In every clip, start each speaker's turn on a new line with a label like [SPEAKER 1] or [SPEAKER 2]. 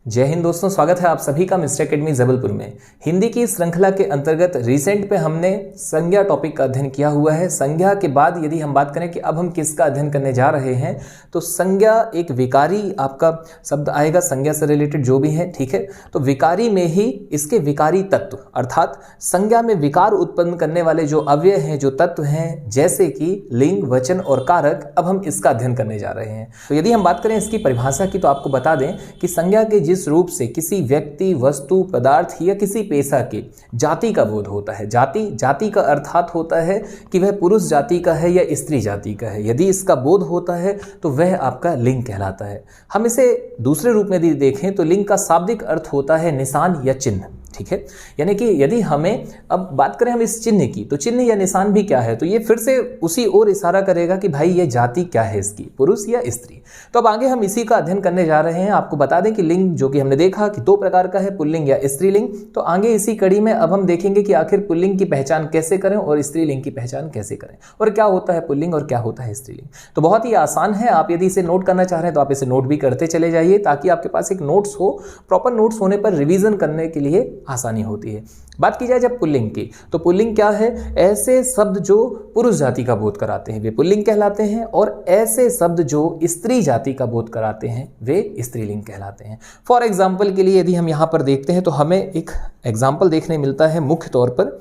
[SPEAKER 1] जय हिंद दोस्तों, स्वागत है आप सभी का मिस्टर एकेडमी जबलपुर में। हिंदी की श्रृंखला के अंतर्गत रिसेंट पे हमने संज्ञा टॉपिक का अध्ययन किया हुआ है। संज्ञा के बाद यदि हम बात करें कि अब हम किसका अध्ययन करने जा रहे हैं, तो संज्ञा एक विकारी आपका शब्द आएगा, संज्ञा से रिलेटेड जो भी है, ठीक है। तो विकारी में ही इसके विकारी तत्व अर्थात संज्ञा में विकार उत्पन्न करने वाले जो अव्यय हैं, जो तत्व हैं, जैसे कि लिंग, वचन और कारक, अब हम इसका अध्ययन करने जा रहे हैं। तो यदि हम बात करें इसकी परिभाषा की, तो आपको बता दें कि संज्ञा के जिस रूप से किसी व्यक्ति, वस्तु, पदार्थ या किसी पेशा के जाति का बोध होता है, जाति का अर्थात होता है कि वह पुरुष जाति का है या स्त्री जाति का है। यदि इसका बोध होता है तो वह आपका लिंग कहलाता है। हम इसे दूसरे रूप में यदि देखें तो लिंग का शाब्दिक अर्थ होता है निशान या चिन्ह, ठीक है। यानी कि यदि हमें अब बात करें हम इस चिन्ह की, तो चिन्ह या निशान भी क्या है, तो ये फिर से उसी ओर इशारा करेगा कि भाई ये जाति क्या है इसकी, पुरुष या स्त्री। तो अब आगे हम इसी का अध्ययन करने जा रहे हैं। आपको बता दें कि लिंग जो कि हमने देखा कि दो प्रकार का है, पुल्लिंग या स्त्रीलिंग। तो आगे इसी कड़ी में अब हम देखेंगे कि आखिर पुल्लिंग की पहचान कैसे करें और स्त्रीलिंग की पहचान कैसे करें, और क्या होता है पुल्लिंग और क्या होता है स्त्रीलिंग। तो बहुत ही आसान है। आप यदि इसे नोट करना चाह रहे हैं तो आप इसे नोट भी करते चले जाइए, ताकि आपके पास एक नोट्स हो। प्रॉपर नोट्स होने पर रिवीजन करने के लिए आसानी होती है। बात की जाए जब पुल्लिंग की, तो पुल्लिंग क्या है? ऐसे शब्द जो पुरुष जाति का बोध कराते हैं वे पुल्लिंग कहलाते हैं, और ऐसे शब्द जो स्त्री जाति का बोध कराते हैं वे स्त्रीलिंग कहलाते हैं। फॉर एग्जाम्पल के लिए यदि हम यहाँ पर देखते हैं तो हमें एक एग्जाम्पल देखने मिलता है मुख्य तौर पर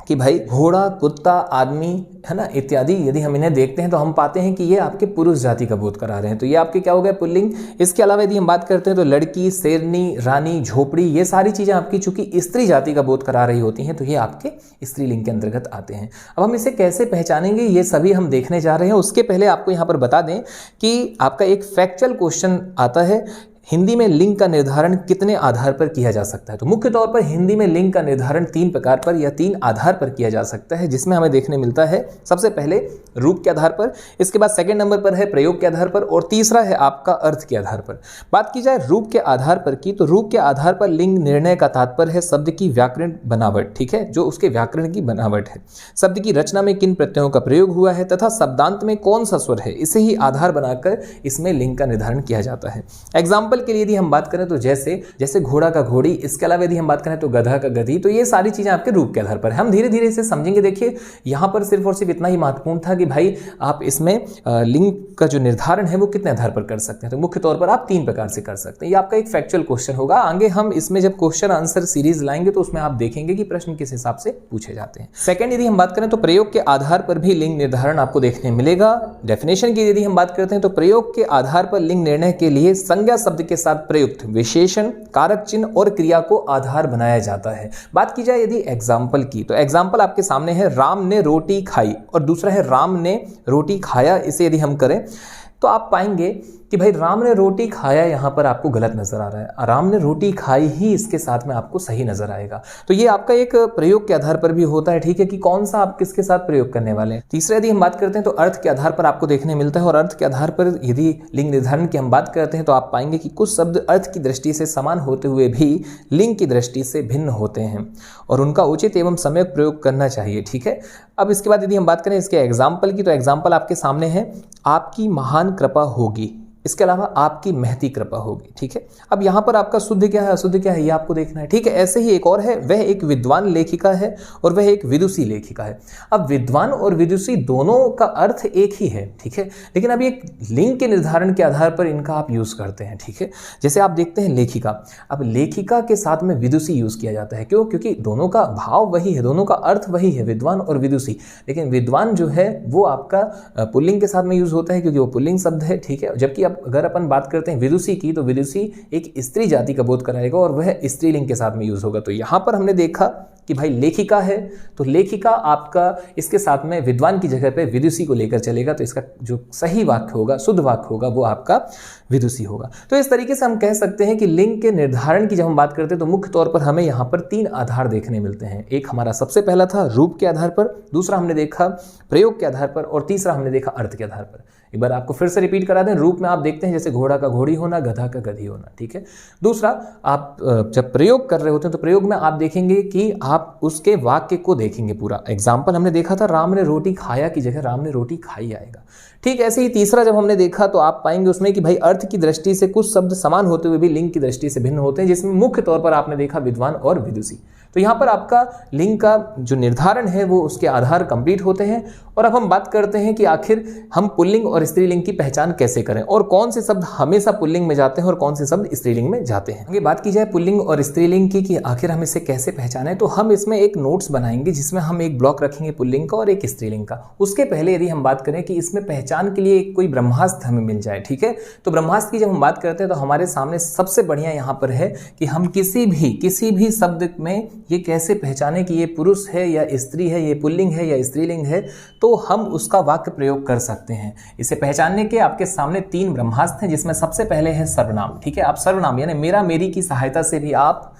[SPEAKER 1] कि भाई घोड़ा, कुत्ता, आदमी, है ना, इत्यादि यदि हम इन्हें देखते हैं तो हम पाते हैं कि ये आपके पुरुष जाति का बोध करा रहे हैं। तो ये आपके क्या हो गए? पुल्लिंग। इसके अलावा यदि हम बात करते हैं तो लड़की, शेरनी, रानी, झोपड़ी, ये सारी चीजें आपकी चूंकि स्त्री जाति का बोध करा रही होती हैं, तो ये आपके स्त्रीलिंग के अंतर्गत आते हैं। अब हम इसे कैसे पहचानेंगे ये सभी हम देखने जा रहे हैं। उसके पहले आपको यहाँ पर बता दें कि आपका एक फैक्चुअल क्वेश्चन आता है, हिंदी में लिंग का निर्धारण कितने आधार पर किया जा सकता है। तो मुख्य तौर पर हिंदी में लिंग का निर्धारण 3 प्रकार पर या 3 आधार पर किया जा सकता है, जिसमें हमें देखने मिलता है सबसे पहले रूप के आधार पर, इसके बाद सेकंड नंबर पर है प्रयोग के आधार पर, और तीसरा है आपका अर्थ के आधार पर। बात की जाए रूप के आधार पर की, तो रूप के आधार पर लिंग निर्णय का तात्पर्य है शब्द की व्याकरण बनावट, ठीक है, जो उसके व्याकरण की बनावट है, शब्द की रचना में किन प्रत्ययों का प्रयोग हुआ है तथा शब्दांत में कौन सा स्वर है, इसे ही आधार बनाकर इसमें लिंग का निर्धारण किया जाता है। एग्जाम्पल के लिए यदि हम बात करें तो जैसे घोड़ा का घोड़ी, इसके अलावा यदि हम बात करें तो गधा का गधी, तो ये सारी चीजें आपके रूप के आधार पर हम धीरे धीरे इसे समझेंगे। देखिए यहां पर सिर्फ और सिर्फ इतना ही महत्वपूर्ण था कि भाई आप इसमें लिंग का जो निर्धारण है वो कितने आधार पर कर सकते हैं। तो मुख्य तौर पर आप 3 प्रकार से कर सकते हैं। ये आपका एक फैक्चुअल क्वेश्चन होगा। आगे हम इसमें जब क्वेश्चन आंसर सीरीज लाएंगे तो उसमें आप देखेंगे कि प्रश्न किस हिसाब से पूछे जाते हैं। सेकंड यदि हम बात करें तो प्रयोग के आधार पर भी लिंग निर्धारण आपको देखने मिलेगा। डेफिनेशन की यदि हम बात करते हैं तो प्रयोग के आधार पर लिंग निर्णय के लिए संज्ञा शब्द के साथ प्रयुक्त विशेषण, कारक चिन्ह और क्रिया को आधार बनाया जाता है। बात की जाए यदि एग्जाम्पल की, तो एग्जाम्पल आपके सामने है राम ने रोटी खाई, और दूसरा है राम ने रोटी खाया। इसे यदि हम करें तो आप पाएंगे कि भाई राम ने रोटी खाया यहाँ पर आपको गलत नजर आ रहा है, राम ने रोटी खाई ही इसके साथ में आपको सही नजर आएगा। तो ये आपका एक प्रयोग के आधार पर भी होता है, ठीक है, कि कौन सा आप किसके साथ प्रयोग करने वाले हैं। तीसरा यदि हम बात करते हैं तो अर्थ के आधार पर आपको देखने मिलता है, और अर्थ के आधार पर यदि लिंग निर्धारण की हम बात करते हैं तो आप पाएंगे कि कुछ शब्द अर्थ की दृष्टि से समान होते हुए भी लिंग की दृष्टि से भिन्न होते हैं और उनका उचित एवं सम्यक प्रयोग करना चाहिए, ठीक है। अब इसके बाद यदि हम बात करें इसके एग्जाम्पल की, तो एग्जाम्पल आपके सामने है, आपकी महान कृपा होगी, इसके अलावा आपकी महती कृपा होगी, ठीक है। अब यहाँ पर आपका शुद्ध क्या है, अशुद्ध क्या है, ये आपको देखना है, ठीक है। ऐसे ही एक और है, वह एक विद्वान लेखिका है और वह एक विदुषी लेखिका है। अब विद्वान और विदुषी दोनों का अर्थ एक ही है, ठीक है, लेकिन अब एक लिंग के निर्धारण के आधार पर इनका आप यूज करते हैं, ठीक है। जैसे आप देखते हैं लेखिका, अब लेखिका के साथ में विदुषी यूज किया जाता है, क्यों? क्योंकि दोनों का भाव वही है, दोनों का अर्थ वही है, विद्वान और विदुषी। लेकिन विद्वान जो है वो आपका पुल्लिंग के साथ में यूज होता है क्योंकि वो पुल्लिंग शब्द है, ठीक है। जबकि अगर अपन बात करते हैं विदुषी की, तो विदुषी एक स्त्री जाति का बोध कराएगा और वह स्त्रीलिंग के साथ में यूज होगा। तो यहां पर हमने देखा कि भाई लेखिका है, तो लेखिका आपका इसके साथ में विद्वान की जगह पे विदुषी को लेकर चलेगा, तो इसका जो सही वाक्य होगा, शुद्ध वाक्य होगा, वो आपका विदुषी होगा। तो इस तरीके से हम कह सकते हैं कि लिंग के निर्धारण की जब हम बात करते हैं तो मुख्य तौर पर हमें यहाँ पर 3 आधार देखने मिलते हैं। एक हमारा सबसे पहला था रूप के आधार पर, दूसरा हमने देखा प्रयोग के आधार पर, और तीसरा हमने देखा अर्थ के आधार पर। एक बार आपको फिर से रिपीट करा दें, रूप में आप देखते हैं जैसे घोड़ा का घोड़ी होना, गधा का गधी होना, ठीक है। दूसरा, आप जब प्रयोग कर रहे होते हैं तो प्रयोग में आप देखेंगे कि आप उसके वाक्य को देखेंगे पूरा। एग्जाम्पल हमने देखा था राम ने रोटी खाया की जगह राम ने रोटी खाई आएगा। ठीक ऐसे ही तीसरा जब हमने देखा तो आप पाएंगे उसमें कि भाई अर्थ की दृष्टि से कुछ शब्द समान होते हुए भी लिंग की दृष्टि से भिन्न होते हैं, जिसमें मुख्य तौर पर आपने देखा विद्वान और विदुषी। तो यहाँ पर आपका लिंग का जो निर्धारण है वो उसके आधार कंप्लीट होते हैं। और अब हम बात करते हैं कि आखिर हम पुल्लिंग और स्त्रीलिंग की पहचान कैसे करें और कौन से शब्द हमेशा पुल्लिंग में जाते हैं और कौन से शब्द स्त्रीलिंग में जाते हैं। आगे बात की जाए पुल्लिंग और स्त्रीलिंग की कि आखिर हम इसे कैसे पहचानें, तो हम इसमें एक नोट्स बनाएंगे जिसमें हम एक ब्लॉक रखेंगे पुल्लिंग का और एक स्त्रीलिंग का। उसके पहले यदि हम बात करें कि इसमें पहचान के लिए कोई ब्रह्मास्त्र हमें मिल जाए, ठीक है, तो ब्रह्मास्त्र की जब हम बात करते हैं तो हमारे सामने सबसे बढ़िया यहाँ पर है कि हम किसी भी शब्द में ये कैसे पहचाने कि ये पुरुष है या स्त्री है, ये पुल्लिंग है या स्त्रीलिंग है, तो हम उसका वाक्य प्रयोग कर सकते हैं। इसे पहचानने के आपके सामने 3 ब्रह्मास्त्र हैं, जिसमें सबसे पहले है सर्वनाम। ठीक है, आप सर्वनाम यानी मेरा मेरी की सहायता से भी आप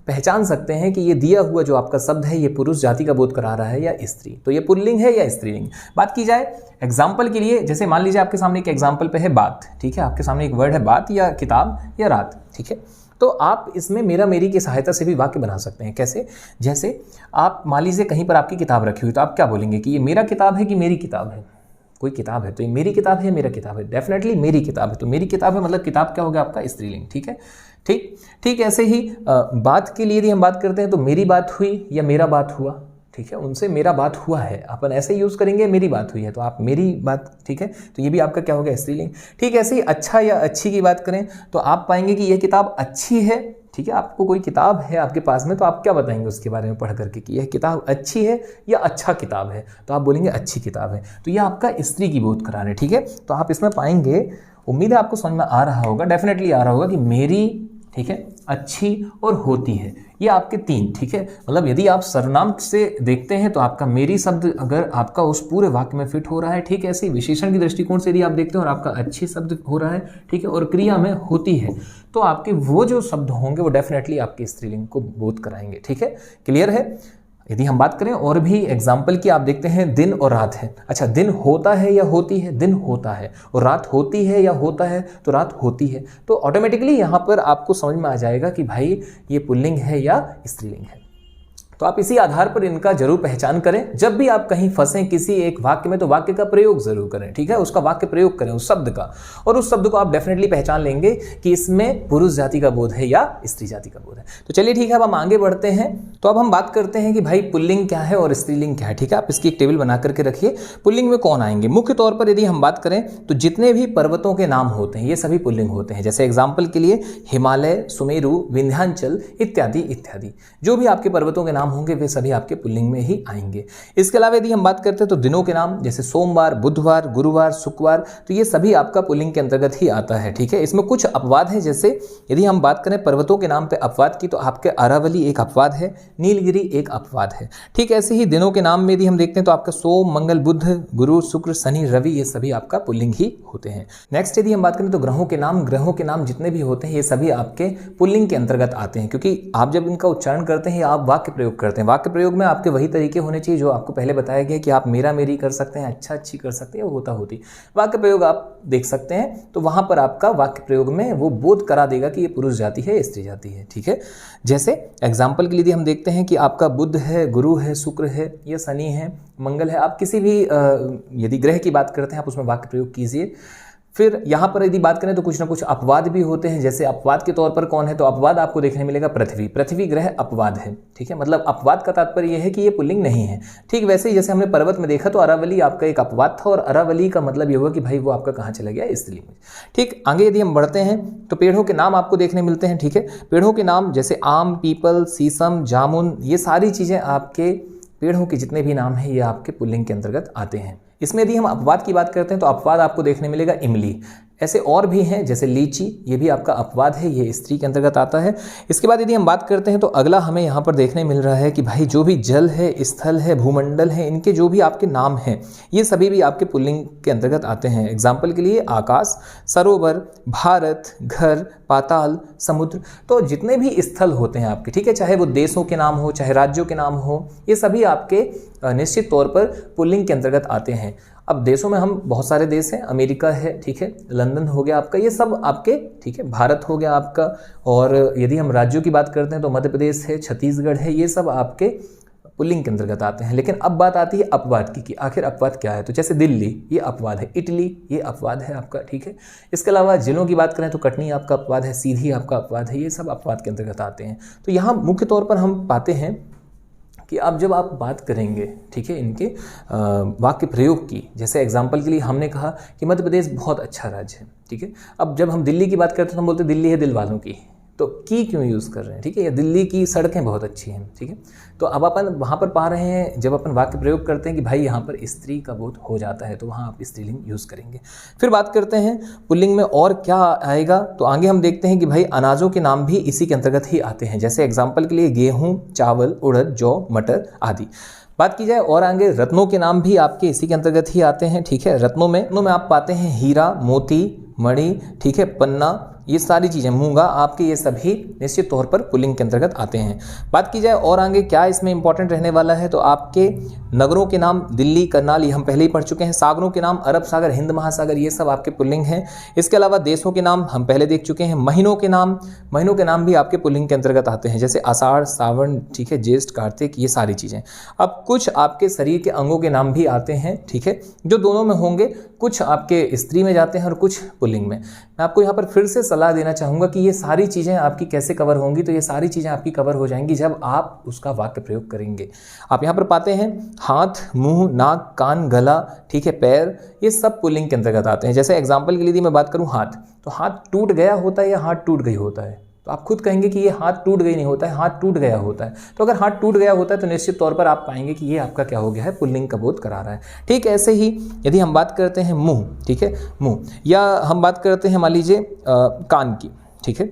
[SPEAKER 1] पहचान सकते हैं कि ये दिया हुआ जो आपका शब्द है ये पुरुष जाति का बोध करा रहा है या स्त्री, तो ये पुल्लिंग है या स्त्रीलिंग। बात की जाए एग्जाम्पल के लिए, जैसे मान लीजिए आपके सामने एक एग्जाम्पल पे है बात, ठीक है, आपके सामने एक वर्ड है बात या किताब या रात, ठीक है, तो आप इसमें मेरा मेरी की सहायता से भी वाक्य बना सकते हैं। कैसे? जैसे आप मान लीजिए कहीं पर आपकी किताब रखी हुई, तो आप क्या बोलेंगे कि ये मेरा किताब है कि मेरी किताब है। कोई किताब है तो ये मेरी किताब है या मेरा किताब है, डेफिनेटली मेरी किताब है, तो मेरी किताब है मतलब किताब क्या हो गया आपका स्त्रीलिंग। ठीक है, ठीक ऐसे ही बात के लिए यदि हम बात करते हैं तो मेरी बात हुई या मेरा बात हुआ, ठीक है, उनसे मेरा बात हुआ है, अपन ऐसे यूज़ करेंगे मेरी बात हुई है, तो आप मेरी बात, ठीक है, तो ये भी आपका क्या हो गया स्त्रीलिंग। ठीक ऐसे ही अच्छा या अच्छी की बात करें तो आप पाएंगे कि यह किताब अच्छी है। ठीक है, आपको कोई किताब है आपके पास में तो आप क्या बताएंगे उसके बारे में पढ़ करके कि यह किताब अच्छी है या अच्छा किताब है, तो आप बोलेंगे अच्छी किताब है, तो यह आपका स्त्री की बोध करा रहे। ठीक है, तो आप इसमें पाएंगे, उम्मीद है आपको समझ में आ रहा होगा, डेफिनेटली आ रहा होगा कि मेरी, ठीक है, अच्छी और होती है, ये आपके 3, ठीक है, मतलब यदि आप सर्वनाम से देखते हैं तो आपका मेरी शब्द अगर आपका उस पूरे वाक्य में फिट हो रहा है, ठीक है, ऐसे विशेषण की दृष्टिकोण से यदि आप देखते हैं और आपका अच्छी शब्द हो रहा है, ठीक है, और क्रिया में होती है, तो आपके वो जो शब्द होंगे वो डेफिनेटली आपके स्त्रीलिंग को बोध कराएंगे। ठीक है, क्लियर है। यदि हम बात करें और भी एग्जाम्पल की, आप देखते हैं दिन और रात है। अच्छा, दिन होता है या होती है, दिन होता है, और रात होती है या होता है, तो रात होती है, तो ऑटोमेटिकली यहाँ पर आपको समझ में आ जाएगा कि भाई ये पुल्लिंग है या स्त्रीलिंग है। तो आप इसी आधार पर इनका जरूर पहचान करें। जब भी आप कहीं फंसें किसी एक वाक्य में तो वाक्य का प्रयोग जरूर करें, ठीक है, उसका वाक्य प्रयोग करें उस शब्द का, और उस शब्द को आप डेफिनेटली पहचान लेंगे कि इसमें पुरुष जाति का बोध है या स्त्री जाति का बोध है। तो चलिए ठीक है, अब हम आगे बढ़ते हैं। तो अब हम बात करते हैं कि भाई पुल्लिंग क्या है और स्त्रीलिंग क्या है। ठीक है, आप इसकी एक टेबल बना करके रखिए। पुल्लिंग में कौन आएंगे? मुख्य तौर पर यदि हम बात करें तो जितने भी पर्वतों के नाम होते हैं ये सभी पुल्लिंग होते हैं। जैसे एग्जाम्पल के लिए हिमालय, सुमेरु, विंध्याचल इत्यादि इत्यादि, जो भी आपके पर्वतों के नाम होंगे वे सभी आपके पुल्लिंग में ही आएंगे। इसके अलावा यदि हम बात करते हैं तो दिनों के नाम, जैसे सोमवार, बुधवार, गुरुवार, शुक्रवार, तो ये सभी आपका पुल्लिंग के अंतर्गत ही आता है। ठीक है, इसमें कुछ अपवाद है। जैसे यदि हम बात करें पर्वतों के नाम पे अपवाद की, तो आपके अरावली एक अपवाद है, नीलगिरी एक अपवाद है। ठीक ऐसे ही दिनों के नाम में यदि हम देखते हैं तो आपका सोम, मंगल, बुध, गुरु, शुक्र, शनि, रवि, ये सभी आपका पुल्लिंग ही होते हैं। नेक्स्ट यदि हम बात करें तो ग्रहों के नाम जितने भी होते हैं ये सभी आपके पुल्लिंग के अंतर्गत आते हैं, क्योंकि आप जब इनका उच्चारण करते हैं या आप वाक्य प्रयोग करते हैं, वाक्य प्रयोग में आपके वही तरीके होने चाहिए जो आपको पहले बताया गया कि आप मेरा मेरी कर सकते हैं, अच्छा अच्छी कर सकते हैं, होता होती। वाक्य प्रयोग आप देख सकते हैं तो वहां पर आपका वाक्य प्रयोग में वो बोध करा देगा कि ये पुरुष जाति है, स्त्री जाति है। ठीक है, जैसे एग्जाम्पल के लिए हम देखते हैं कि आपका बुध है, गुरु है, शुक्र है, ये शनि है, मंगल है। आप किसी भी यदि ग्रह की बात करते हैं आप उसमें वाक्य प्रयोग कीजिए। फिर यहाँ पर यदि बात करें तो कुछ ना कुछ अपवाद भी होते हैं। जैसे अपवाद के तौर पर कौन है, तो अपवाद आपको देखने मिलेगा पृथ्वी। पृथ्वी ग्रह अपवाद है। ठीक है, मतलब अपवाद का तात्पर्य यह है कि ये पुल्लिंग नहीं है। ठीक वैसे ही जैसे हमने पर्वत में देखा तो अरावली आपका एक अपवाद था, और अरावली का मतलब ये हुआ कि भाई वो आपका कहाँ चला गया, स्त्रीलिंग में। ठीक, आगे यदि हम बढ़ते हैं तो पेड़ों के नाम आपको देखने मिलते हैं। ठीक है, पेड़ों के नाम जैसे आम, पीपल, शीशम, जामुन, ये सारी चीज़ें आपके पेड़ों के जितने भी नाम हैं ये आपके पुल्लिंग के अंतर्गत आते हैं। इसमें यदि हम अपवाद की बात करते हैं तो अपवाद आपको देखने मिलेगा इमली। ऐसे और भी हैं जैसे लीची, ये भी आपका अपवाद है, ये स्त्री के अंतर्गत आता है। इसके बाद यदि हम बात करते हैं तो अगला हमें यहाँ पर देखने मिल रहा है कि भाई जो भी जल है, स्थल है, भूमंडल है, इनके जो भी आपके नाम हैं ये सभी भी आपके पुल्लिंग के अंतर्गत आते हैं। एग्जाम्पल के लिए आकाश, सरोवर, भारत, घर, पाताल, समुद्र, तो जितने भी स्थल होते हैं आपके, ठीक है, चाहे वो देशों के नाम हो, चाहे राज्यों के नाम हो, ये सभी आपके निश्चित तौर पर पुल्लिंग के अंतर्गत आते हैं। अब देशों में हम बहुत सारे देश हैं, अमेरिका है, ठीक है, लंदन हो गया आपका, ये सब आपके, ठीक है, भारत हो गया आपका, और यदि हम राज्यों की बात करते हैं तो मध्य प्रदेश है, छत्तीसगढ़ है, ये सब आपके पुल्लिंग के अंतर्गत आते हैं। लेकिन अब बात आती है अपवाद की कि आखिर अपवाद क्या है। तो जैसे दिल्ली, ये अपवाद है, इटली ये अपवाद है आपका, ठीक है। इसके अलावा जिलों की बात करें तो कटनी आपका अपवाद है, सीधी आपका अपवाद है, ये सब अपवाद के अंतर्गत आते हैं। तो यहाँ मुख्य तौर पर हम पाते हैं कि अब जब आप बात करेंगे, ठीक है, इनके वाक्य प्रयोग की, जैसे एग्जाम्पल के लिए हमने कहा कि मध्य प्रदेश बहुत अच्छा राज्य है, ठीक है। अब जब हम दिल्ली की बात करते हैं तो हम बोलते हैं दिल्ली है दिल वालों की, तो की क्यों यूज़ कर रहे हैं, ठीक है, या दिल्ली की सड़कें बहुत अच्छी हैं, ठीक है। तो अब अपन वहाँ पर पा रहे हैं, जब अपन वाक्य प्रयोग करते हैं कि भाई यहाँ पर स्त्री का बोध हो जाता है, तो वहाँ आप स्त्रीलिंग यूज़ करेंगे। फिर बात करते हैं पुल्लिंग में और क्या आएगा, तो आगे हम देखते हैं कि भाई अनाजों के नाम भी इसी के अंतर्गत ही आते हैं। जैसे एग्जाम्पल के लिए गेहूँ, चावल, उड़द, जौ, मटर आदि। बात की जाए और आगे रत्नों के नाम भी आपके इसी के अंतर्गत ही आते हैं, ठीक है। रत्नों में आप पाते हैं हीरा, मोती, मणि, ठीक है, पन्ना, ये सारी चीज़ें, मूंगा आपके, ये सभी निश्चित तौर पर पुल्लिंग के अंतर्गत आते हैं। बात की जाए और आगे क्या इसमें इंपॉर्टेंट रहने वाला है, तो आपके नगरों के नाम दिल्ली, करनाल, ये हम पहले ही पढ़ चुके हैं। सागरों के नाम अरब सागर, हिंद महासागर, ये सब आपके पुल्लिंग हैं। इसके अलावा देशों के नाम हम पहले देख चुके हैं। महीनों के नाम भी आपके पुल्लिंग के अंतर्गत आते हैं, जैसे आषाढ़, सावन, ठीक है, ज्येष्ठ, कार्तिक, ये सारी चीज़ें। अब कुछ आपके शरीर के अंगों के नाम भी आते हैं, ठीक है, जो दोनों में होंगे, कुछ आपके स्त्री में जाते हैं और कुछ पुल्लिंग में। मैं आपको यहाँ पर फिर से सलाह देना चाहूँगा कि ये सारी चीज़ें आपकी कैसे कवर होंगी, तो ये सारी चीज़ें आपकी कवर हो जाएंगी जब आप उसका वाक्य प्रयोग करेंगे। आप यहाँ पर पाते हैं हाथ, मुंह, नाक, कान, गला, ठीक है, पैर, ये सब पुल्लिंग के अंतर्गत आते हैं। जैसे एग्जाम्पल के लिए यदि मैं बात करूँ हाथ, तो हाथ टूट गया होता है या हाथ टूट गई होता है, तो आप खुद कहेंगे कि ये हाथ टूट गई नहीं होता है, हाथ टूट गया होता है। तो अगर हाथ टूट गया होता है तो निश्चित तौर पर आप पाएंगे कि ये आपका क्या हो गया है, पुल्लिंग का बोध करा रहा है। ठीक ऐसे ही यदि हम बात करते हैं मुंह, ठीक है, मुंह, या हम बात करते हैं मान लीजिए कान की, ठीक है,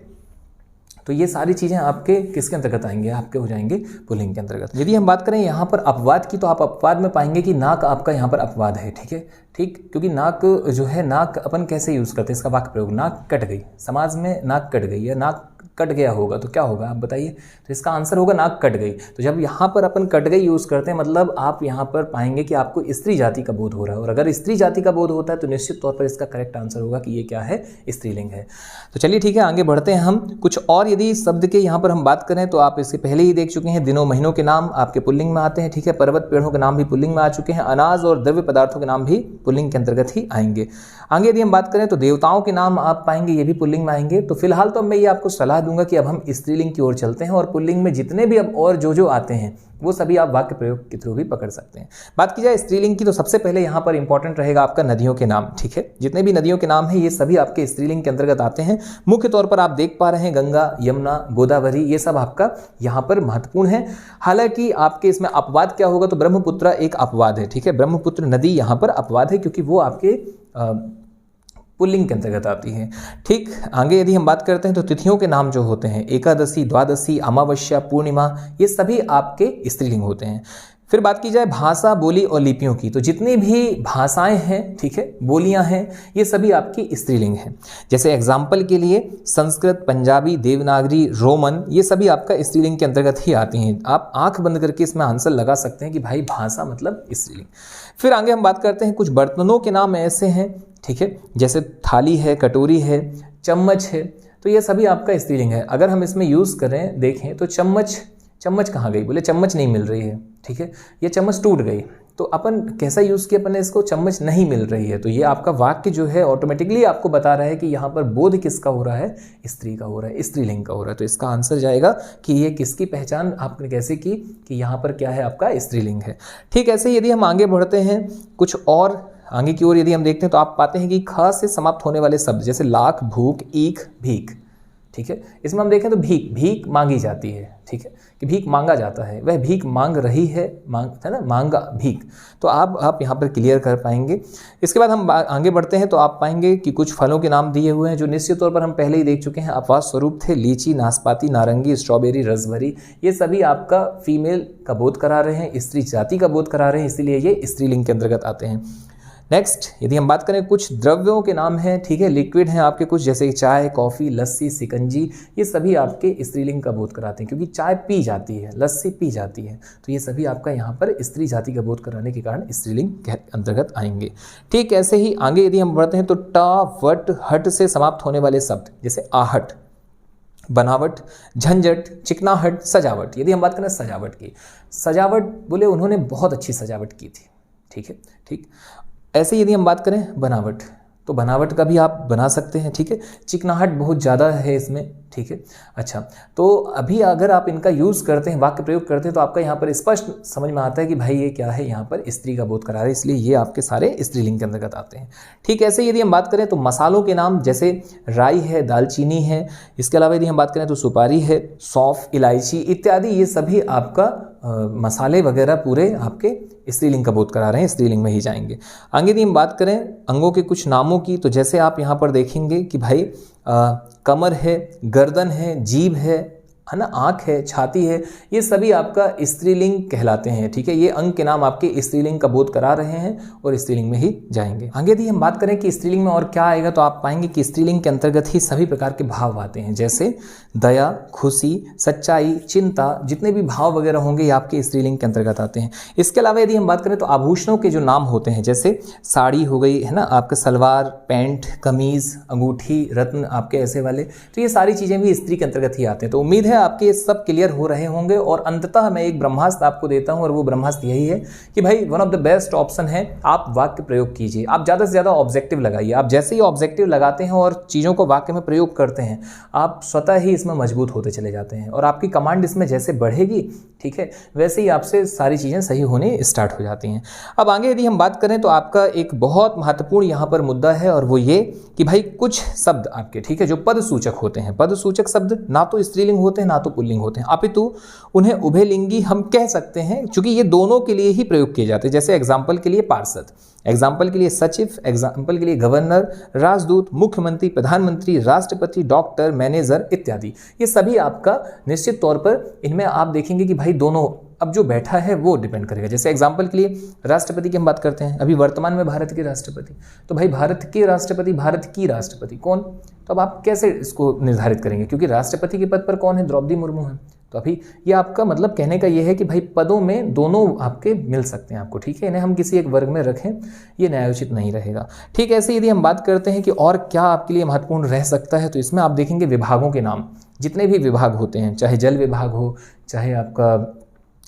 [SPEAKER 1] तो ये सारी चीज़ें आपके किसके अंतर्गत आएंगे, आपके हो जाएंगे पुल्लिंग के अंतर्गत। यदि हम बात करें यहाँ पर अपवाद की, तो आप अपवाद में पाएंगे कि नाक आपका यहाँ पर अपवाद है, ठीक है, ठीक, क्योंकि नाक जो है, नाक अपन कैसे यूज़ करते हैं इसका वाक्य प्रयोग, नाक कट गई, समाज में नाक कट गई या नाक कट गया होगा तो क्या होगा आप बताइए, तो इसका आंसर होगा नाक कट गई। तो जब यहाँ पर अपन कट गई यूज़ करते हैं, मतलब आप यहाँ पर पाएंगे कि आपको स्त्री जाति का बोध हो रहा है, और अगर स्त्री जाति का बोध होता है तो निश्चित तौर पर इसका करेक्ट आंसर होगा कि ये क्या है, स्त्रीलिंग है। तो चलिए ठीक है, आगे बढ़ते हैं हम। कुछ और यदि शब्द के यहाँ पर हम बात करें तो आप इससे पहले ही देख चुके हैं, दिनों महीनों के नाम आपके पुल्लिंग में आते हैं, ठीक है, पर्वत पेड़ों के नाम भी पुल्लिंग में आ चुके हैं, अनाज और द्रव्य पदार्थों के नाम भी पुल्लिंग के अंतर्गत ही आएंगे। आगे यदि हम बात करें तो देवताओं के नाम आप पाएंगे, ये भी पुल्लिंग में आएंगे। तो फिलहाल तो मैं ये आपको सलाह दूंगा कि अब हम स्त्रीलिंग की ओर चलते हैं, और पुल्लिंग में जितने भी अब और जो आते हैं वो सभी आप वाक्य प्रयोग के थ्रू भी पकड़ सकते हैं। बात की जाए स्त्रीलिंग की, तो सबसे पहले यहाँ पर इंपॉर्टेंट रहेगा आपका नदियों के नाम, ठीक है, जितने भी नदियों के नाम हैं ये सभी आपके स्त्रीलिंग के अंतर्गत आते हैं। मुख्य तौर पर आप देख पा रहे हैं गंगा, यमुना, गोदावरी, ये सब आपका यहाँ पर महत्वपूर्ण है। हालांकि आपके इसमें अपवाद क्या होगा, तो ब्रह्मपुत्र एक अपवाद है, ठीक है, ब्रह्मपुत्र नदी यहाँ पर अपवाद है क्योंकि वो आपके पुल्लिंग के अंतर्गत आती है। ठीक, आगे यदि हम बात करते हैं तो तिथियों के नाम जो होते हैं, एकादशी, द्वादशी, अमावस्या, पूर्णिमा, ये सभी आपके स्त्रीलिंग होते हैं। फिर बात की जाए भाषा, बोली और लिपियों की, तो जितनी भी भाषाएं हैं, ठीक है, बोलियां हैं, ये सभी आपकी स्त्रीलिंग हैं। जैसे एग्जाम्पल के लिए संस्कृत, पंजाबी, देवनागरी, रोमन, ये सभी आपका स्त्रीलिंग के अंतर्गत ही आती हैं। आप आंख बंद करके इसमें आंसर लगा सकते हैं कि भाई भाषा मतलब स्त्रीलिंग। फिर आगे हम बात करते हैं कुछ बर्तनों के नाम ऐसे हैं, ठीक है, जैसे थाली है, कटोरी है, चम्मच है, तो ये सभी आपका स्त्रीलिंग है। अगर हम इसमें यूज़ करें, देखें तो चम्मच कहाँ गई, बोले चम्मच नहीं मिल रही है, ठीक है, ये चम्मच टूट गई, तो अपन कैसा यूज़ किया, अपन ने इसको चम्मच नहीं मिल रही है, तो ये आपका वाक्य जो है ऑटोमेटिकली आपको बता रहा है कि यहाँ पर बोध किसका हो रहा है, स्त्री का हो रहा है, स्त्रीलिंग का हो रहा है। तो इसका आंसर जाएगा कि ये किसकी पहचान आपने कैसे की कि यहाँ पर क्या है, आपका स्त्रीलिंग है। ठीक, ऐसे यदि हम आगे बढ़ते हैं कुछ और आगे की ओर यदि हम देखते हैं तो आप पाते हैं कि ख से समाप्त होने वाले शब्द जैसे लाख, भूख, ईख, भीख, ठीक है, इसमें हम देखें तो भीख मांगी जाती है, ठीक है, कि भीख मांगा जाता है, वह भीख मांग रही है, है ना, मांगा भीख, तो आप यहाँ पर क्लियर कर पाएंगे। इसके बाद हम आगे बढ़ते हैं तो आप पाएंगे कि कुछ फलों के नाम दिए हुए हैं जो निश्चित तौर पर हम पहले ही देख चुके हैं, अपवाद स्वरूप थे, लीची, नाशपाती, नारंगी, स्ट्रॉबेरी, रसभरी, ये सभी आपका फीमेल का बोध करा रहे हैं, स्त्री जाति का बोध करा रहे हैं, इसीलिए ये स्त्रीलिंग के अंतर्गत आते हैं। नेक्स्ट यदि हम बात करें कुछ द्रव्यों के नाम हैं, ठीक है, लिक्विड हैं आपके कुछ, जैसे चाय, कॉफ़ी, लस्सी, शिकंजी, ये सभी आपके स्त्रीलिंग का बोध कराते हैं, क्योंकि चाय पी जाती है, लस्सी पी जाती है, तो ये सभी आपका यहाँ पर स्त्री जाति का बोध कराने के कारण स्त्रीलिंग के अंतर्गत आएंगे। ठीक ऐसे ही आगे यदि हम बढ़ते हैं तो टा, वट, हट से समाप्त होने वाले शब्द, जैसे आहट, बनावट, झंझट, चिकनाहट, सजावट। यदि हम बात करें सजावट की, सजावट बोले उन्होंने बहुत अच्छी सजावट की थी, ठीक है, ठीक। ऐसे यदि हम बात करें बनावट, तो बनावट का भी आप बना सकते हैं, ठीक है। चिकनाहट बहुत ज़्यादा है इसमें, ठीक है। अच्छा, तो अभी अगर आप इनका यूज़ करते हैं, वाक्य प्रयोग करते हैं, तो आपका यहाँ पर स्पष्ट समझ में आता है कि भाई ये क्या है, यहाँ पर स्त्री का बोध करा रहा है, इसलिए ये आपके सारे स्त्रीलिंग के अंतर्गत आते हैं। ठीक, ऐसे यदि हम बात करें तो मसालों के नाम, जैसे राई है, दालचीनी है, इसके अलावा यदि हम बात करें तो सुपारी है, सौंफ, इलायची इत्यादि, ये सभी आपका मसाले वगैरह पूरे आपके स्त्रीलिंग का बोध करा रहे हैं, स्त्रीलिंग में ही जाएंगे। आगे यदि हम बात करें अंगों के कुछ नामों की, तो जैसे आप यहाँ पर देखेंगे कि भाई कमर है, गर्दन है, जीभ है ना, आँख है, छाती है, ये सभी आपका स्त्रीलिंग कहलाते हैं, ठीक है। ये अंग के नाम आपके स्त्रीलिंग का बोध करा रहे हैं और स्त्रीलिंग में ही जाएंगे। आगे यदि हम बात करें कि स्त्रीलिंग में और क्या आएगा, तो आप पाएंगे कि स्त्रीलिंग के अंतर्गत ही सभी प्रकार के भाव आते हैं, जैसे दया, खुशी, सच्चाई, चिंता, जितने भी भाव वगैरह होंगे ये आपके स्त्रीलिंग के अंतर्गत आते हैं। इसके अलावा यदि हम बात करें तो आभूषणों के जो नाम होते हैं, जैसे साड़ी हो गई है ना, आपका सलवार, पैंट, कमीज, अंगूठी, रत्न, आपके ऐसे वाले, तो ये सारी चीज़ें भी स्त्री के अंतर्गत ही आते हैं। तो उम्मीद है आपके सब क्लियर हो रहे होंगे, और अंततः मैं एक ब्रह्मास्त्र आपको देता हूं, और वो ब्रह्मास्त्र यही है कि भाई one of the best option है, आप वाक्य प्रयोग कीजिए। आप ज़्यादा से ज़्यादा ऑब्जेक्टिव लगाइए। आप जैसे ही ऑब्जेक्टिव लगाते हैं और चीज़ों को वाक्य में प्रयोग करते हैं, आप स्वतः ही इसमें मजबूत होते चले जाते हैं, और आपकी कमांड इसमें जैसे बढ़ेगी, ठीक है, वैसे ही आपसे सारी चीज़ें सही होने स्टार्ट हो जाती हैं। अब आगे यदि हम बात करें तो आपका एक बहुत महत्वपूर्ण यहाँ पर मुद्दा है, और वो ये कि भाई कुछ शब्द आपके, ठीक है, जो पद सूचक होते हैं, पद सूचक शब्द ना तो स्त्रीलिंग होते हैं ना तो पुल्लिंग होते हैं, अपितु उन्हें उभयलिंगी हम कह सकते हैं, क्योंकि ये दोनों के लिए ही प्रयोग किए जाते हैं। जैसे एग्जाम्पल के लिए पार्षद, एग्जाम्पल के लिए सचिव, एग्जाम्पल के लिए गवर्नर, राजदूत, मुख्यमंत्री, प्रधानमंत्री, राष्ट्रपति, डॉक्टर, मैनेजर इत्यादि, ये सभी आपका निश्चित तौर पर इनमें आप देखेंगे कि भाई दोनों, अब जो बैठा है वो डिपेंड करेगा। जैसे एग्जाम्पल के लिए राष्ट्रपति की हम बात करते हैं, अभी वर्तमान में भारत के राष्ट्रपति, तो भाई भारत के राष्ट्रपति, भारत की राष्ट्रपति कौन, तो अब आप कैसे इसको निर्धारित करेंगे, क्योंकि राष्ट्रपति के पद पर कौन है, द्रौपदी मुर्मू है। तो अभी ये आपका मतलब कहने का ये है कि भाई पदों में दोनों आपके मिल सकते हैं आपको, ठीक है, इन्हें हम किसी एक वर्ग में रखें, ये न्यायोचित नहीं रहेगा। ठीक, ऐसे यदि हम बात करते हैं कि और क्या आपके लिए महत्वपूर्ण रह सकता है, तो इसमें आप देखेंगे विभागों के नाम, जितने भी विभाग होते हैं, चाहे जल विभाग हो, चाहे आपका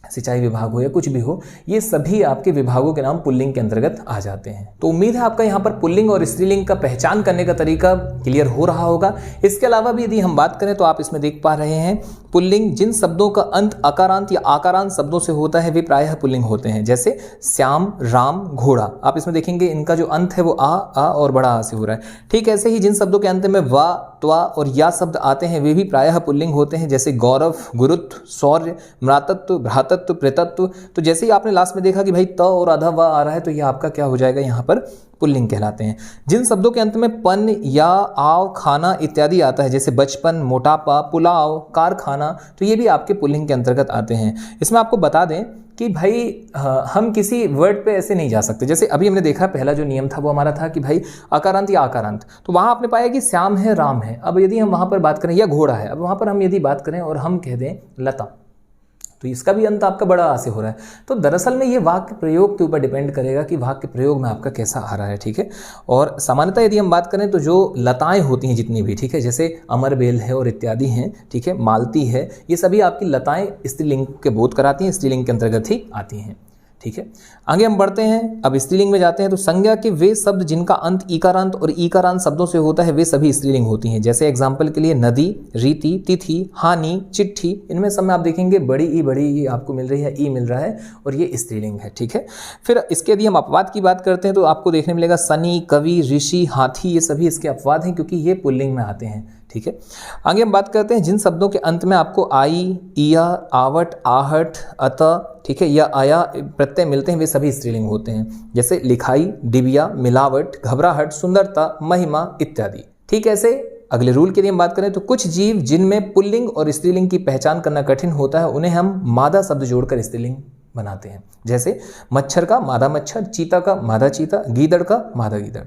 [SPEAKER 1] सिंचाई विभाग हो या कुछ भी हो, ये सभी आपके विभागों के नाम पुल्लिंग के अंतर्गत आ जाते हैं। तो उम्मीद है आपका यहाँ पर पुल्लिंग और स्त्रीलिंग का पहचान करने का तरीका क्लियर हो रहा होगा। इसके अलावा भी यदि हम बात करें तो आप इसमें देख पा रहे हैं पुल्लिंग, जिन शब्दों का अंत अकारांत या आकारांत शब्दों से होता है वे प्रायः पुल्लिंग होते हैं, जैसे श्याम, राम, घोड़ा। आप इसमें देखेंगे इनका जो अंत है वो आ और बड़ा आ से हो रहा है। ठीक, ऐसे ही जिन शब्दों के अंत में वा, त्वा और या शब्द आते हैं वे भी प्रायः पुल्लिंग होते हैं, जैसे गौरव, गुरुत्व, शौर्य, म्रातत्व, भ्रातत्व, प्रेतत्व। तो जैसे ही आपने लास्ट में देखा कि भाई त और आधा व आ रहा है, तो ये आपका क्या हो जाएगा, यहाँ पर पुल्लिंग कहलाते हैं। जिन शब्दों के अंत में पन या आव, खाना इत्यादि आता है, जैसे बचपन, मोटापा, पुलाव, कारखाना, तो ये भी आपके पुल्लिंग के अंतर्गत आते हैं। इसमें आपको बता दें कि भाई हम किसी वर्ड पे ऐसे नहीं जा सकते। जैसे अभी हमने देखा पहला जो नियम था वो हमारा था कि भाई अकारांत या आकारांत, तो वहाँ आपने पाया कि श्याम है, राम है। अब यदि हम वहाँ पर बात करें, या घोड़ा है, अब वहाँ पर हम यदि बात करें और हम कह दें लता, तो इसका भी अंत आपका बड़ा आ से हो रहा है। तो दरअसल में ये वाक्य प्रयोग के ऊपर डिपेंड करेगा कि वाक्य प्रयोग में आपका कैसा आ रहा है, ठीक है। और सामान्यतः यदि हम बात करें तो जो लताएं होती हैं जितनी भी, ठीक है, जैसे अमरबेल है और इत्यादि हैं, ठीक है, मालती है, ये सभी आपकी लताएं स्त्रीलिंग के बोध कराती हैं, स्त्रीलिंग के अंतर्गत ही आती हैं, ठीक है। आगे हम बढ़ते हैं, अब स्त्रीलिंग में जाते हैं। तो संज्ञा के वे शब्द जिनका अंत ईकारांत और ईकारांत शब्दों से होता है वे सभी स्त्रीलिंग होती हैं, जैसे एग्जाम्पल के लिए नदी, रीति, तिथि, हानि, चिट्ठी। इनमें सब में आप देखेंगे बड़ी ई आपको मिल रही है, ई मिल रहा है, और ये स्त्रीलिंग है, ठीक है। फिर इसके यदि हम अपवाद की बात करते हैं तो आपको देखने मिलेगा शनि, कवि, ऋषि, हाथी, ये सभी इसके अपवाद हैं क्योंकि ये पुल्लिंग में आते हैं, ठीक है। आगे हम बात करते हैं जिन शब्दों के अंत में आपको आई, इया, आवट, आहट, अत, ठीक है, या आया प्रत्यय मिलते हैं वे सभी स्त्रीलिंग होते हैं, जैसे लिखाई, डिबिया, मिलावट, घबराहट, सुंदरता, महिमा इत्यादि। ठीक, ऐसे अगले रूल के लिए हम बात करें तो कुछ जीव जिनमें पुल्लिंग और स्त्रीलिंग की पहचान करना कठिन होता है उन्हें हम मादा शब्द जोड़कर स्त्रीलिंग बनाते हैं। जैसे मच्छर का मादा मच्छर, चीता का मादा चीता, गीदड़ का मादा गीदड़।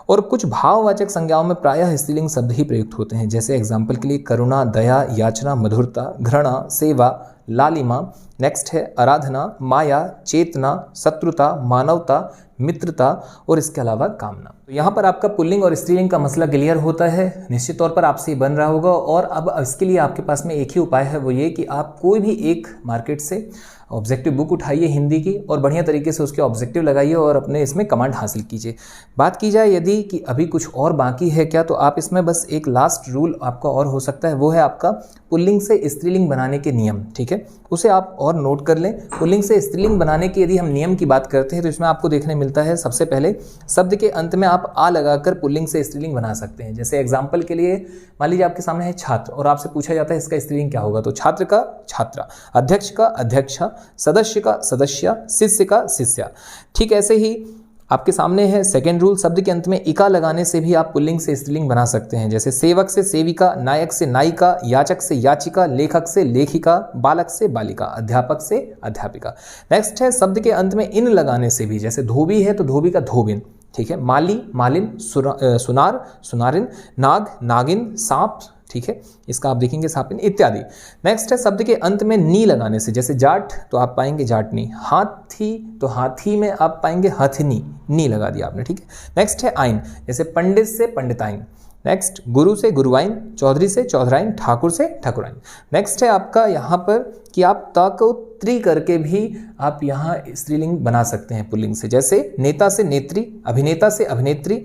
[SPEAKER 1] और कुछ भाववाचक संज्ञाओं में प्रायः स्त्रीलिंग शब्द ही प्रयुक्त होते हैं। जैसे एग्जाम्पल के लिए करुणा, दया, याचना, मधुरता, घृणा, सेवा, लालिमा। नेक्स्ट है आराधना, माया, चेतना, शत्रुता, मानवता, मित्रता और इसके अलावा कामना। तो यहाँ पर आपका पुल्लिंग और स्त्रीलिंग का मसला क्लियर होता है, निश्चित तौर पर आपसे बन रहा होगा। और अब इसके लिए आपके पास में एक ही उपाय है, वो ये कि आप कोई भी एक मार्केट से ऑब्जेक्टिव बुक उठाइए हिंदी की और बढ़िया तरीके से उसके ऑब्जेक्टिव लगाइए और अपने इसमें कमांड हासिल कीजिए। बात की जाए यदि कि अभी कुछ और बाकी है क्या, तो आप इसमें बस एक लास्ट रूल आपका और हो सकता है, वो है आपका पुल्लिंग से स्त्रीलिंग बनाने के नियम। ठीक है, उसे आप और नोट कर लें। पुल्लिंग से स्त्रीलिंग बनाने के यदि हम नियम की बात करते हैं तो इसमें आपको देखने मिलता है, सबसे पहले शब्द के अंत में आप आ लगाकर पुल्लिंग से स्त्रीलिंग बना सकते हैं। जैसे एग्जाम्पल के लिए मान लीजिए आपके सामने है छात्र और आपसे पूछा जाता है इसका स्त्रीलिंग क्या होगा, तो छात्र का छात्रा, अध्यक्ष का अध्यक्षा, सदस्य का सदस्या, शिष्य का शिष्या। ठीक ऐसे ही आपके सामने है सेकेंड रूल, शब्द के अंत में इका लगाने से भी आप पुल्लिंग से स्त्रीलिंग बना सकते हैं। जैसे सेवक से सेविका, नायक से नायिका, याचक से याचिका, लेखक से लेखिका, बालक से बालिका, अध्यापक से अध्यापिका। नेक्स्ट है शब्द के अंत में इन लगाने से भी, जैसे धोबी है तो धोबी का धोबिन। ठीक है, माली मालिन, सुनार सुनारिन, नाग नागिन, सांप, ठीक है, इसका आप देखेंगे सापिन इत्यादि। नेक्स्ट है शब्द के अंत में नी लगाने से, जैसे जाट तो आप पाएंगे जाटनी, हाथी तो हाथी में आप पाएंगे हथनी, नी लगा दिया आपने। ठीक है, नेक्स्ट है आइन, जैसे पंडित से पंडिताइन। नेक्स्ट गुरु से गुरुवाइन, चौधरी से चौधराइन, ठाकुर से ठाकुराइन। नेक्स्ट है आपका यहाँ पर कि आप ता को त्री करके भी आप यहाँ स्त्रीलिंग बना सकते हैं पुल्लिंग से। जैसे नेता से नेत्री, अभिनेता से अभिनेत्री,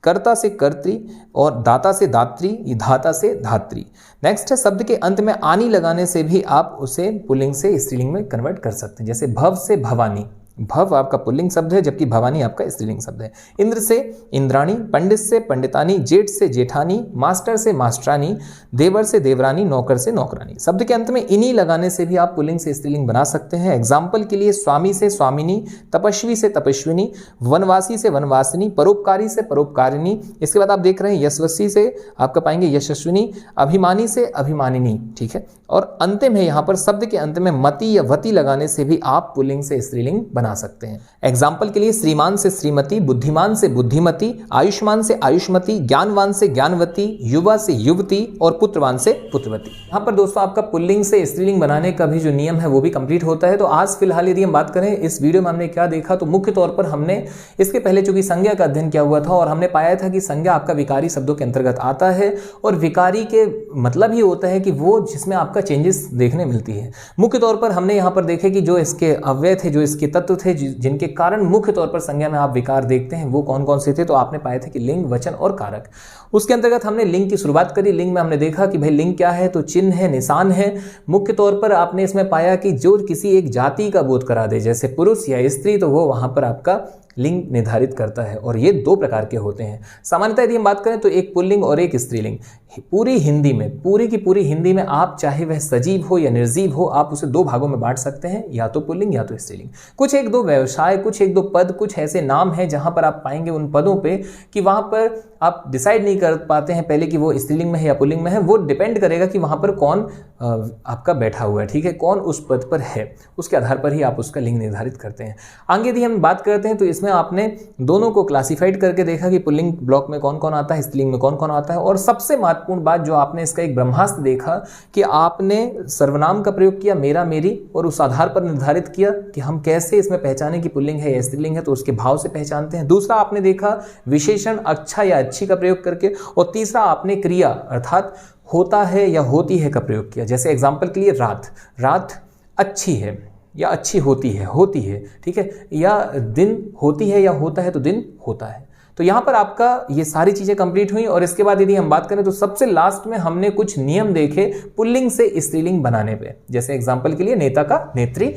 [SPEAKER 1] कर्ता से कर्त्री और दाता से दात्री, धाता से धात्री। नेक्स्ट है शब्द के अंत में आनी लगाने से भी आप उसे पुल्लिंग से स्त्रीलिंग में कन्वर्ट कर सकते हैं। जैसे भव से भवानी, भव आपका पुल्लिंग शब्द है जबकि भवानी आपका स्त्रीलिंग शब्द है। इंद्र से इंद्राणी, पंडित से पंडितानी, जेठ से जेठानी, मास्टर से मास्टरानी, देवर से देवरानी, नौकर से नौकरानी। शब्द के अंत में इनी लगाने से भी आप पुल्लिंग से स्त्रीलिंग बना सकते हैं। एग्जाम्पल के लिए स्वामी से स्वामिनी, तपस्वी से तपस्विनी, वनवासी से वनवासिनी, परोपकारी से परोपकारिणी। इसके बाद आप देख रहे हैं यशस्वी से आपका पाएंगे यशस्विनी, अभिमानी से अभिमानिनी। ठीक है, और अंतिम है यहाँ पर शब्द के अंत में मति या वति लगाने से भी आप पुल्लिंग से स्त्रीलिंग बना सकते हैं। एग्जाम्पल के लिए श्रीमान से श्रीमती, बुद्धिमान से बुद्धिमती, आयुष्मान से आयुष्मती, ज्ञानवान से ज्ञानवती, युवा से युवती और पुत्रवान से पुत्रवती। यहाँ पर दोस्तों आपका पुल्लिंग से स्त्रीलिंग बनाने का भी जो नियम है वो भी कंप्लीट होता है। तो आज फिलहाल यदि हम बात करें इस वीडियो में हमने क्या देखा, तो मुख्य तौर पर हमने इसके पहले चूंकि संज्ञा का अध्ययन किया हुआ था और हमने पाया था कि संज्ञा आपका विकारी शब्दों के अंतर्गत आता है और विकारी के मतलब ही होता है कि वो जिसमें आपका चेंजेस देखने मिलती है। मुख्य तौर पर हमने यहाँ पर देखे कि जो इसके अव्यय थे, जो इसके तत्व थे जिनके कारण मुख्य तौर पर संज्ञा में आप विकार देखते हैं, वो कौन कौन से थे। तो आपने पाए थे कि लिंग, वचन और कारक। उसके अंतर्गत हमने लिंग की शुरुआत करी। लिंग में हमने देखा कि भाई लिंग क्या है, तो चिन्ह है, निशान है। मुख्य तौर पर आपने इसमें पाया कि जो किसी एक जाति का बोध करा दे, जैसे पुरुष या स्त्री, तो वो वहां पर आपका लिंग निर्धारित करता है। और ये दो प्रकार के होते हैं। सामान्यतः यदि हम बात करें तो एक पुल्लिंग और एक स्त्रीलिंग। पूरी हिंदी में, पूरी की पूरी हिंदी में आप चाहे वह सजीव हो या निर्जीव हो, आप उसे दो भागों में बांट सकते हैं, या तो पुल्लिंग या तो स्त्रीलिंग। कुछ एक दो व्यवसाय, कुछ एक दो पद, कुछ ऐसे नाम हैं जहां पर आप पाएंगे उन पदों पे कि वहां पर आप डिसाइड नहीं कर पाते हैं पहले कि वो स्त्रीलिंग में है या पुल्लिंग में है। वो डिपेंड करेगा कि वहां पर कौन आपका बैठा हुआ है, ठीक है, कौन उस पद पर है, उसके आधार पर ही आप उसका लिंग निर्धारित करते हैं। आगे यदि हम बात करते हैं तो इसमें आपने दोनों को क्लासिफाइड करके देखा कि पुल्लिंग ब्लॉक में कौन कौन आता है, स्त्रीलिंग में कौन कौन आता है। और सबसे महत्वपूर्ण बात जो आपने इसका एक ब्रह्मास्त्र देखा कि आपने सर्वनाम का प्रयोग किया, मेरा मेरी, और उस आधार पर निर्धारित किया कि हम कैसे इसमें पहचाने कि पुल्लिंग है या स्त्रीलिंग है, तो उसके भाव से पहचानते हैं। दूसरा आपने देखा विशेषण अच्छा या अच्छी का प्रयोग करके, और तीसरा आपने क्रिया अर्थात होता है या होती है का प्रयोग किया। जैसे एग्जाम्पल के लिए रात, रात अच्छी है या अच्छी होती है, ठीक है, या दिन होती है या होता है तो दिन होता है। तो यहां पर आपका ये सारी चीजें कंप्लीट हुई। और इसके बाद यदि हम बात करें तो सबसे लास्ट में हमने कुछ नियम देखे पुल्लिंग से स्त्रीलिंग बनाने पे, जैसे एग्जाम्पल के लिए नेता का नेत्री।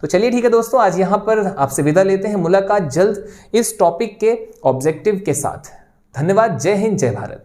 [SPEAKER 1] तो चलिए ठीक है दोस्तों, आज यहां पर आपसे विदा लेते हैं। मुलाकात जल्द इस टॉपिक के ऑब्जेक्टिव के साथ। धन्यवाद। जय हिंद, जय भारत।